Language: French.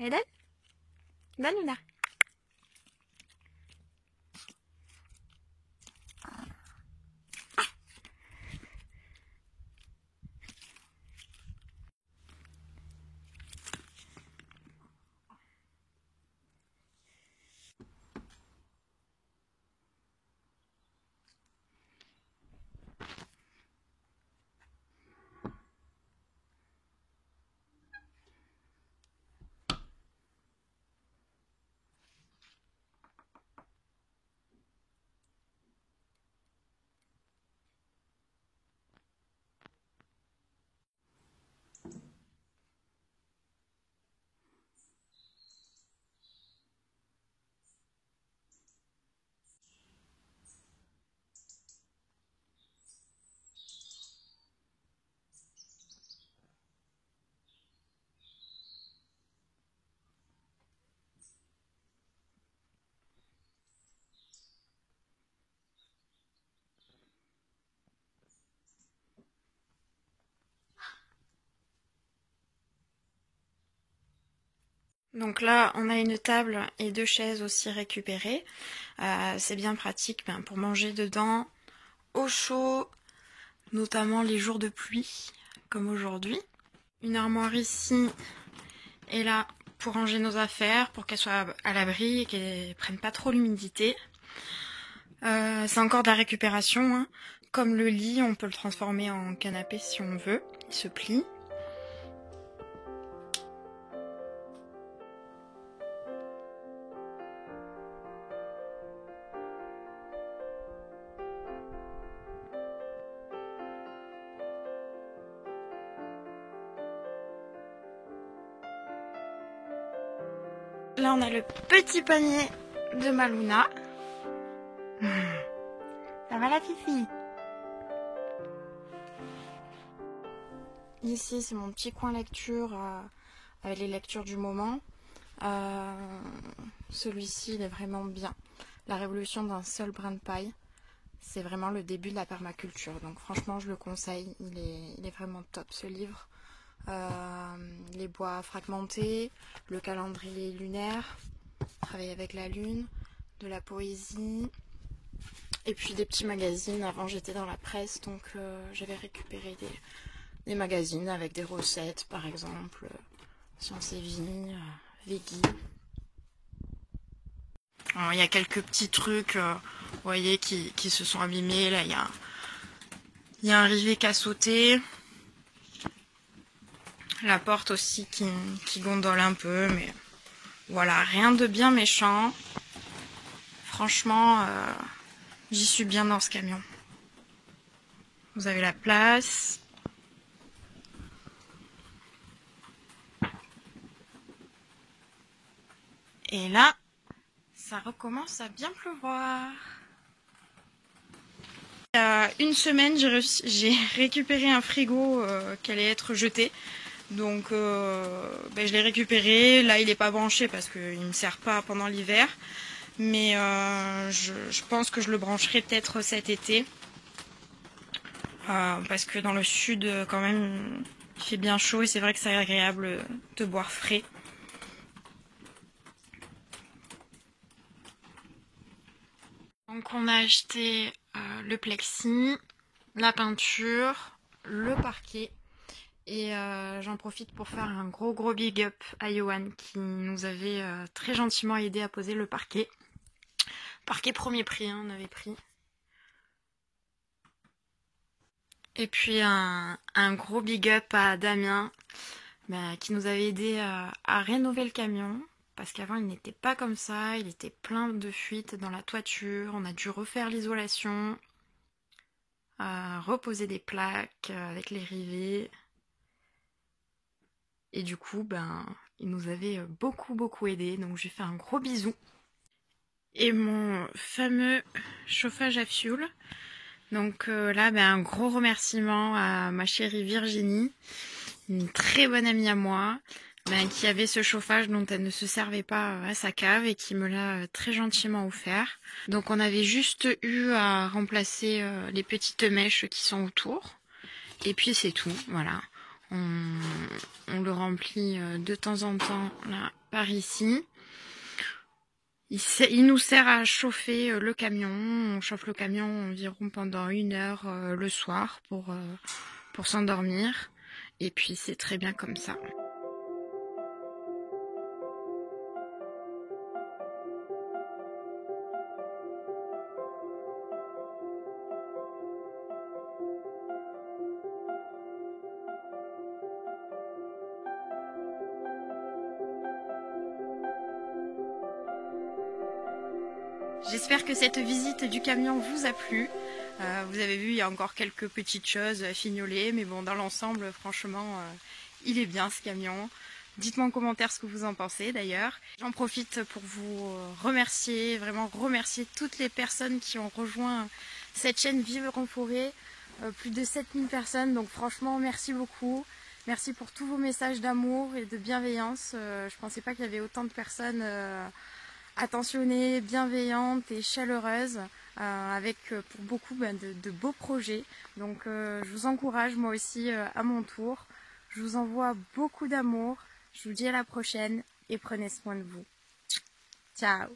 Allez, donne. Donne, Luna. Donc là, on a une table et 2 chaises aussi récupérées. C'est bien pratique pour manger dedans, au chaud, notamment les jours de pluie, comme aujourd'hui. Une armoire ici est là pour ranger nos affaires, pour qu'elles soient à l'abri et qu'elles ne prennent pas trop l'humidité. C'est encore de la récupération, hein. Comme le lit, on peut le transformer en canapé si on veut, il se plie. Là, on a le petit panier de ma Luna. Ça va la fifi? Ici, c'est mon petit coin lecture avec les lectures du moment. Celui-ci, il est vraiment bien. La révolution d'un seul brin de paille. C'est vraiment le début de la permaculture. Donc franchement, je le conseille. Il est vraiment top, ce livre. Les bois fragmentés, le calendrier lunaire, travailler avec la lune, de la poésie, et puis des petits magazines. Avant j'étais dans la presse, donc j'avais récupéré des magazines avec des recettes, par exemple Science et Vie, Veggie. Alors, il y a quelques petits trucs, vous voyez, qui se sont abîmés. Là, il y a un rivet qui a sauté. La porte aussi qui gondole un peu, mais voilà, rien de bien méchant. Franchement, j'y suis bien dans ce camion. Vous avez la place. Et là, ça recommence à bien pleuvoir. Il y a une semaine, j'ai récupéré un frigo qui allait être jeté. Donc je l'ai récupéré. Là, il n'est pas branché parce qu'il ne me sert pas pendant l'hiver. Mais je pense que je le brancherai peut-être cet été. Parce que dans le sud, quand même, il fait bien chaud et c'est vrai que c'est agréable de boire frais. Donc on a acheté le plexi, la peinture, le parquet. Et j'en profite pour faire un gros big up à Johan qui nous avait très gentiment aidé à poser le parquet. Parquet premier prix, hein, on avait pris. Et puis un gros big up à Damien qui nous avait aidé à rénover le camion. Parce qu'avant il n'était pas comme ça, il était plein de fuites dans la toiture. On a dû refaire l'isolation, reposer des plaques avec les rivets. Et du coup, il nous avait beaucoup aidé, donc je lui fais un gros bisou. Et mon fameux chauffage à fioul. Donc là, un gros remerciement à ma chérie Virginie, une très bonne amie à moi, qui avait ce chauffage dont elle ne se servait pas à sa cave et qui me l'a très gentiment offert. Donc on avait juste eu à remplacer les petites mèches qui sont autour. Et puis c'est tout, voilà. On le remplit de temps en temps là par ici. Il nous sert à chauffer le camion. On chauffe le camion environ pendant 1 heure le soir pour s'endormir. Et puis c'est très bien comme ça. J'espère que cette visite du camion vous a plu. Vous avez vu, il y a encore quelques petites choses fignolées, mais bon, dans l'ensemble, franchement, il est bien ce camion. Dites-moi en commentaire ce que vous en pensez d'ailleurs. J'en profite pour vous remercier, vraiment remercier toutes les personnes qui ont rejoint cette chaîne Vivre en forêt. Plus de 7000 personnes, donc franchement, merci beaucoup. Merci pour tous vos messages d'amour et de bienveillance. Je pensais pas qu'il y avait autant de personnes attentionnées, bienveillantes et chaleureuses, avec pour beaucoup de beaux projets. Donc je vous encourage moi aussi à mon tour. Je vous envoie beaucoup d'amour. Je vous dis à la prochaine et prenez soin de vous. Ciao!